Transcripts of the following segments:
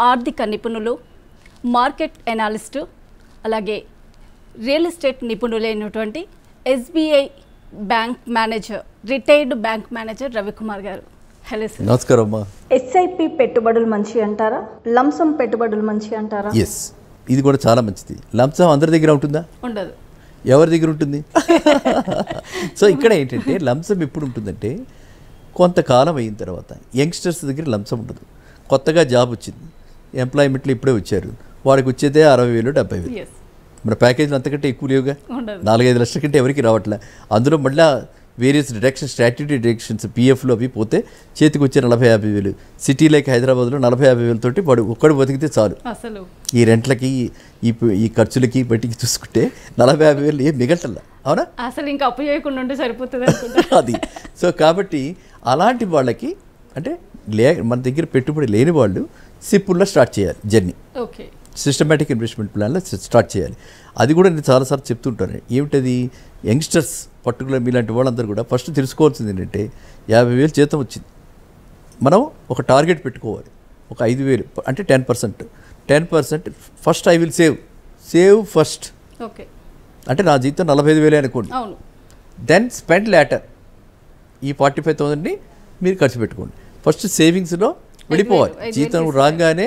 ఆర్థిక నిపుణులు, market analyst, అలాగే రియల్ ఎస్టేట్ నిపుణులైనటువంటి SBI bank manager, retired bank manager Ravikumar గారు. Hello sir. నమస్కారం అమ్మా. ఎస్ఐపి పెట్టుబడులు మంచి అంటారా, లంసమ్ పెట్టుబడులు మంచి అంటారా? ఎస్, ఇది కూడా చాలా మంచిది. లంసమ్ అందరి దగ్గర ఉంటుందా? ఉండదు. ఎవరి దగ్గర ఉంటుంది? సో ఇక్కడ ఏంటంటే లంసమ్ ఎప్పుడు ఉంటుందంటే కొంతకాలం అయిన తర్వాత యంగ్స్టర్స్ దగ్గర లంసమ్ ఉండదు. కొత్తగా జాబ్ వచ్చింది, ఎంప్లాయ్మెంట్లు ఇప్పుడే వచ్చారు, వాడికి వచ్చేదే 60,000 70,000. మన ప్యాకేజీలు అంతకంటే ఎక్కువ లేవుగా, 4-5 లక్షల కంటే ఎవరికి రావట్లే. అందులో మళ్ళీ వేరియస్ డిడక్షన్స్, స్టాట్యూటరీ డిడక్షన్స్, పిఎఫ్లో అవి పోతే చేతికి వచ్చే 40-50,000. సిటీలోకి హైదరాబాద్లో 40-50,000 తోటి వాడు ఒక్కడు బతికితే చాలు. అసలు ఈ రెంట్లకి ఈ ఖర్చులకి బయటికి చూసుకుంటే 40-50,000 ఏం మిగలటల్లా, అవునా? అసలు ఇంకా అప్పు చేయకుండా ఉంటే సరిపోతుంది అది. సో కాబట్టి అలాంటి వాళ్ళకి అంటే మన దగ్గర పెట్టుబడి లేని వాళ్ళు సిప్పుల్లో స్టార్ట్ చేయాలి జర్నీ. ఓకే, సిస్టమేటిక్ ఇన్వెస్ట్మెంట్ ప్లాన్లో స్టార్ట్ చేయాలి. అది కూడా నేను చాలాసార్లు చెప్తుంటాను. ఏమిటది, యంగ్స్టర్స్ పర్టికులర్ మీలాంటి వాళ్ళందరూ కూడా ఫస్ట్ తెలుసుకోవాల్సింది ఏంటంటే 50,000 జీతం వచ్చింది, మనం ఒక టార్గెట్ పెట్టుకోవాలి. ఒక 5,000 అంటే 10% first I will save first. Okay, అంటే నా జీతం 45,000 అనుకోండి. అవును. Then spend later. ఈ 45,000ని మీరు ఖర్చు పెట్టుకోండి. ఫస్ట్ సేవింగ్స్లో వెళ్ళిపోవాలి. జీతం రాగానే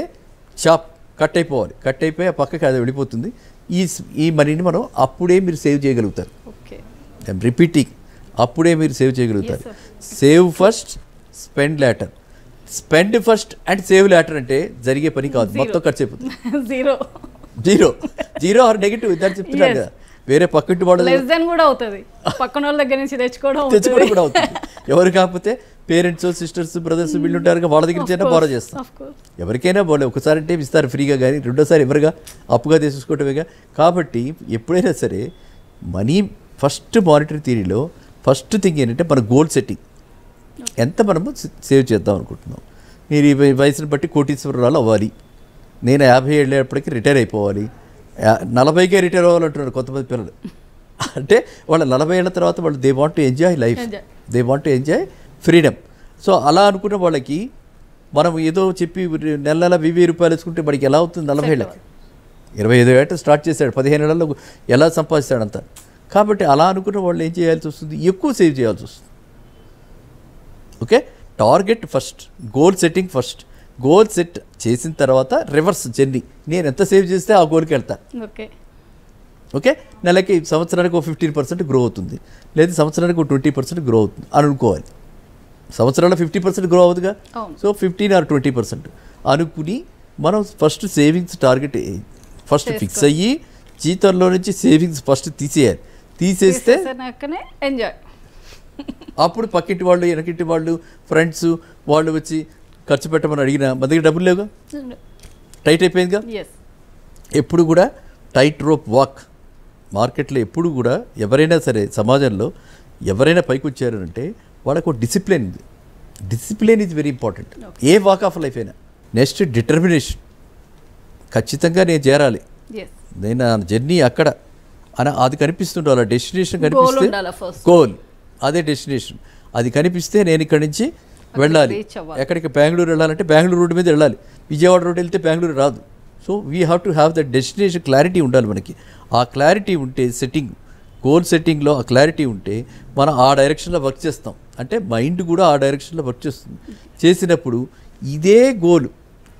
చాప్ కట్ అయిపోవాలి. కట్ అయిపోయి ఆ పక్కకి అది వెళ్ళిపోతుంది. ఈ మనీని మనం అప్పుడే మీరు సేవ్ చేయగలుగుతారు. ఐఎమ్ రిపీటింగ్, అప్పుడే మీరు సేవ్ చేయగలుగుతారు. Save first, spend later. Spend first and save later అంటే జరిగే పని కాదు, మొత్తం ఖర్చు అయిపోతుంది. జీరో ఆర్ నెగిటివ్ ఇద్దరు చెప్తున్నారు కదా. వేరే పక్కింటి వాళ్ళు కూడా అవుతుంది, పక్కన వాళ్ళ దగ్గర నుంచి తెచ్చుకోవడం కూడా అవుతుంది. ఎవరు కాకపోతే పేరెంట్స్, సిస్టర్స్, బ్రదర్స్ వీళ్ళు ఉంటారు, వాళ్ళ దగ్గర నుంచి బారో చేస్తాం. ఎవరికైనా బాలే, ఒకసారి అంటే ఇస్తారు ఫ్రీగా, కానీ రెండోసారి ఎవరుగా అప్పుగా తీసుకోవటమేగా. కాబట్టి ఎప్పుడైనా సరే మనీ ఫస్ట్ మానిటరీ థియరీలో ఫస్ట్ థింగ్ ఏంటంటే మన గోల్ సెట్టింగ్. ఎంత మనము సేవ్ చేద్దాం అనుకుంటున్నాం. మీరు ఈ వయసుని బట్టి కోటీశ్వరరాలు అవ్వాలి, నేను 50 ఏళ్ళప్పటికీ రిటైర్ అయిపోవాలి, 40కే రిటైర్ అవ్వాలంటున్నారు కొంతమంది పిల్లలు. అంటే వాళ్ళ 40 ఏళ్ళ తర్వాత వాళ్ళు they want to enjoy life, they want to enjoy freedom. So అలా అనుకున్న వాళ్ళకి మనం ఏదో చెప్పి నెల 1,000 రూపాయలు వేసుకుంటే మనకి ఎలా అవుతుంది? 40 ఏళ్ళకి 25 ఏళ్ళ స్టార్ట్ చేశాడు, 15 ఏళ్ళలో ఎలా సంపాదిస్తాడంతా. కాబట్టి అలా అనుకున్న వాళ్ళు ఏం చేయాల్సి వస్తుంది? ఎక్కువ సేవ్ చేయాల్సి వస్తుంది. Okay, target first, goal setting first. Goal set చేసిన తర్వాత రివర్స్ జర్నీ. నేను ఎంత సేవ్ చేస్తే ఆ గోల్కి వెళ్తా. ఓకే, నెలకి సంవత్సరానికి 15% గ్రో అవుతుంది, లేదా సంవత్సరానికి 20% గ్రో అవుతుంది అని అనుకోవాలి. సంవత్సరాల్లో 50% గ్రో అవుతుందిగా. సో 15 or 20% అనుకుని మనం first savings target first fix అయ్యి జీతంలో నుంచి సేవింగ్స్ ఫస్ట్ తీసేయాలి. తీసేస్తే ఎంజాయ్. అప్పుడు పక్కింటి వాళ్ళు, వెనకింటి వాళ్ళు, ఫ్రెండ్స్ వాళ్ళు వచ్చి ఖర్చు పెట్టమని అడిగినా మన దగ్గర డబ్బులు లేవుగా, టైట్ అయిపోయిందిగా. ఎప్పుడు కూడా టైట్ రోప్ వాక్. మార్కెట్లో ఎప్పుడు కూడా ఎవరైనా సరే, సమాజంలో ఎవరైనా పైకి వచ్చారంటే వాళ్ళకు డిసిప్లిన్ ఉంది. డిసిప్లిన్ ఈజ్ వెరీ ఇంపార్టెంట్ ఏ వాక్ ఆఫ్ లైఫ్ అయినా. Next determination. ఖచ్చితంగా నేను చేరాలి, నేను నా జర్నీ అక్కడ అని అది కనిపిస్తుంటే, అలా డెస్టినేషన్ కనిపిస్తే గోల్, అదే డెస్టినేషన్. అది కనిపిస్తే నేను ఇక్కడి నుంచి వెళ్ళాలి. ఎక్కడికి బెంగళూరు వెళ్ళాలంటే బెంగళూరు రోడ్డు మీద వెళ్ళాలి, విజయవాడ రోడ్డు వెళ్తే బెంగళూరు రాదు. So we have to have that destination clarity ఉండాలి మనకి. ఆ క్లారిటీ ఉంటే సెట్టింగ్, గోల్ సెట్టింగ్లో ఆ క్లారిటీ ఉంటే మనం ఆ డైరెక్షన్లో వర్క్ చేస్తాం. అంటే మైండ్ కూడా ఆ డైరెక్షన్లో వర్క్ చేస్తుంది. చేసినప్పుడు ఇదే గోల్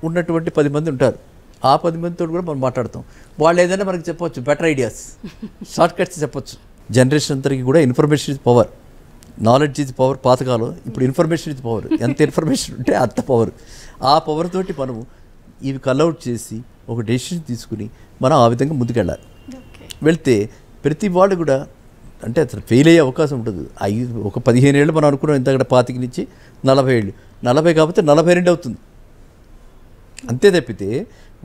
ఉన్నటువంటి 10 మంది ఉంటారు, ఆ 10 మందితో కూడా మనం మాట్లాడతాం. వాళ్ళు ఏదైనా మనకి చెప్పవచ్చు, బెటర్ ఐడియాస్, షార్ట్ కట్స్ చెప్పొచ్చు. జనరేషన్ అంతరికి కూడా information is power, knowledge is power. పాతకాలం, ఇప్పుడు ఇన్ఫర్మేషన్ ఇస్ పవర్. ఎంత ఇన్ఫర్మేషన్ ఉంటే అంత పవర్. ఆ పవర్ తోటి మనము ఇవి కల్అవుట్ చేసి ఒక డెసిషన్ తీసుకుని మనం ఆ విధంగా ముందుకెళ్ళాలి. వెళ్తే ప్రతి వాళ్ళు కూడా అంటే అసలు ఫెయిల్ అయ్యే అవకాశం ఉంటుంది. ఒక 15 ఏళ్ళు మనం అనుకున్నాం, ఇంతకంటే 25 నుంచి 40 ఏళ్ళు, 40 కాకపోతే 42 అవుతుంది. అంతే తప్పితే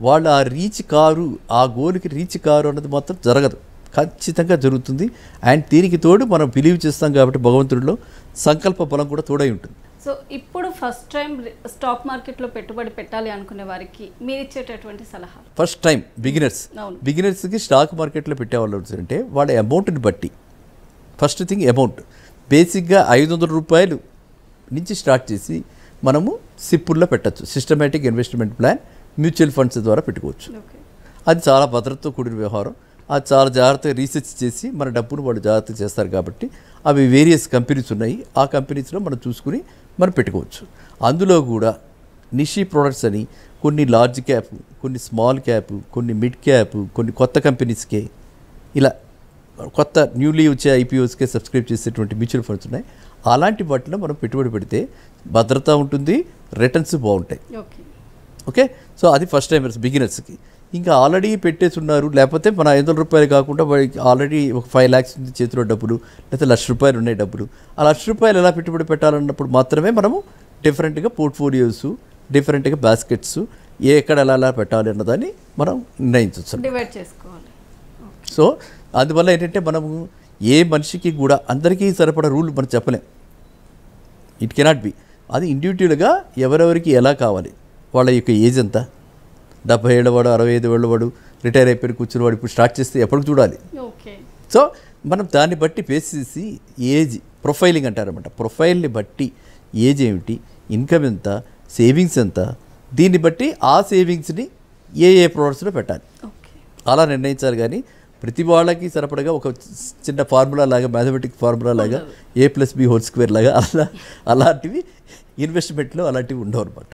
వాళ్ళు ఆ రీచ్ కారు, ఆ గోల్కి రీచ్ కారు అన్నది మాత్రం జరగదు. ఖచ్చితంగా జరుగుతుంది. అండ్ దీనికి తోడు మనం బిలీవ్ చేస్తాం కాబట్టి భగవంతుడిలో సంకల్ప బలం కూడా తోడై ఉంటుంది. సో ఇప్పుడు ఫస్ట్ టైం స్టాక్ మార్కెట్లో పెట్టుబడి పెట్టాలి అనుకునే వారికి మీరు ఇచ్చేటటువంటి సలహా? ఫస్ట్ టైం బిగినర్స్కి స్టాక్ మార్కెట్లో పెట్టేవాళ్ళు అంటే వాళ్ళ అమౌంట్ని బట్టి. First thing amount. బేసిక్గా 500 రూపాయలు నుంచి స్టార్ట్ చేసి మనము సిప్పుల్లో పెట్టచ్చు. Systematic investment plan mutual funds ద్వారా పెట్టుకోవచ్చు. ఓకే. అది చాలా భద్రతతో కూడిన వ్యవహారం. అది చాలా జాగ్రత్తగా రీసెర్చ్ చేసి మన డబ్బును వాళ్ళు జాగ్రత్తగా చేస్తారు కాబట్టి అవి వేరియస్ కంపెనీస్ ఉన్నాయి. ఆ కంపెనీస్లో మనం చూసుకుని మనం పెట్టుకోవచ్చు. అందులో కూడా నిషి ప్రోడక్ట్స్ అని కొన్ని లార్జ్ క్యాప్, కొన్ని స్మాల్ క్యాప్, కొన్ని మిడ్ క్యాప్, కొన్ని కొత్త కంపెనీస్కే ఇలా కొత్త న్యూలీ వచ్చే ఐపీఓస్కే సబ్స్క్రైబ్ చేసేటువంటి మ్యూచువల్ ఫండ్స్ ఉన్నాయి. అలాంటి వాటిలో మనం పెట్టుబడి పెడితే భద్రత ఉంటుంది, రిటర్న్స్ బాగుంటాయి. ఓకే. ఓకే. సో అది ఫస్ట్ టైమర్స్ బిగినర్స్కి. ఇంకా ఆల్రెడీ పెట్టేసి ఉన్నారు, లేకపోతే మన 500 రూపాయలు కాకుండా వాడికి ఆల్రెడీ ఒక 5 lakhs ఉంది చేతిలో డబ్బులు, లేకపోతే ₹1,00,000 ఉన్నాయి డబ్బులు. ఆ ₹1,00,000 ఎలా పెట్టుబడి పెట్టాలన్నప్పుడు మాత్రమే మనము డిఫరెంట్గా పోర్ట్ఫోలియోస్, డిఫరెంట్గా బాస్కెట్స్ ఎక్కడ ఎలా పెట్టాలి అన్నదాన్ని మనం నిర్ణయించవచ్చు, డివైడ్ చేసుకోవాలి. సో అందువల్ల ఏంటంటే మనము ఏ మనిషికి కూడా అందరికీ సరిపడా రూల్ మనం చెప్పలేం. It cannot be. అది ఇండివిజువల్గా ఎవరెవరికి ఎలా కావాలి, వాళ్ళ యొక్క ఏజ్ ఎంత, 70 ఏళ్ళవాడు, 65 ఏళ్ళవాడు, రిటైర్ అయిపోయి కూర్చుని వాడు ఇప్పుడు స్టార్ట్ చేస్తే ఎప్పటికి చూడాలి. ఓకే. సో మనం దాన్ని బట్టి బేస్ చేసి ఏజ్ ప్రొఫైలింగ్ అంటారన్నమాట. ప్రొఫైల్ని బట్టి ఏజ్ ఏమిటి, ఇన్కమ్ ఎంత, సేవింగ్స్ ఎంత, దీన్ని బట్టి ఆ సేవింగ్స్ని ఏ ప్రోడక్ట్స్లో పెట్టాలి అలా నిర్ణయించాలి. కానీ ప్రతి వాళ్ళకి సరిపడగా ఒక చిన్న ఫార్ములా లాగా, మ్యాథమెటిక్ ఫార్ములా లాగా A+B² లాగా అలాంటివి ఇన్వెస్ట్మెంట్లో అలాంటివి ఉండవు అనమాట.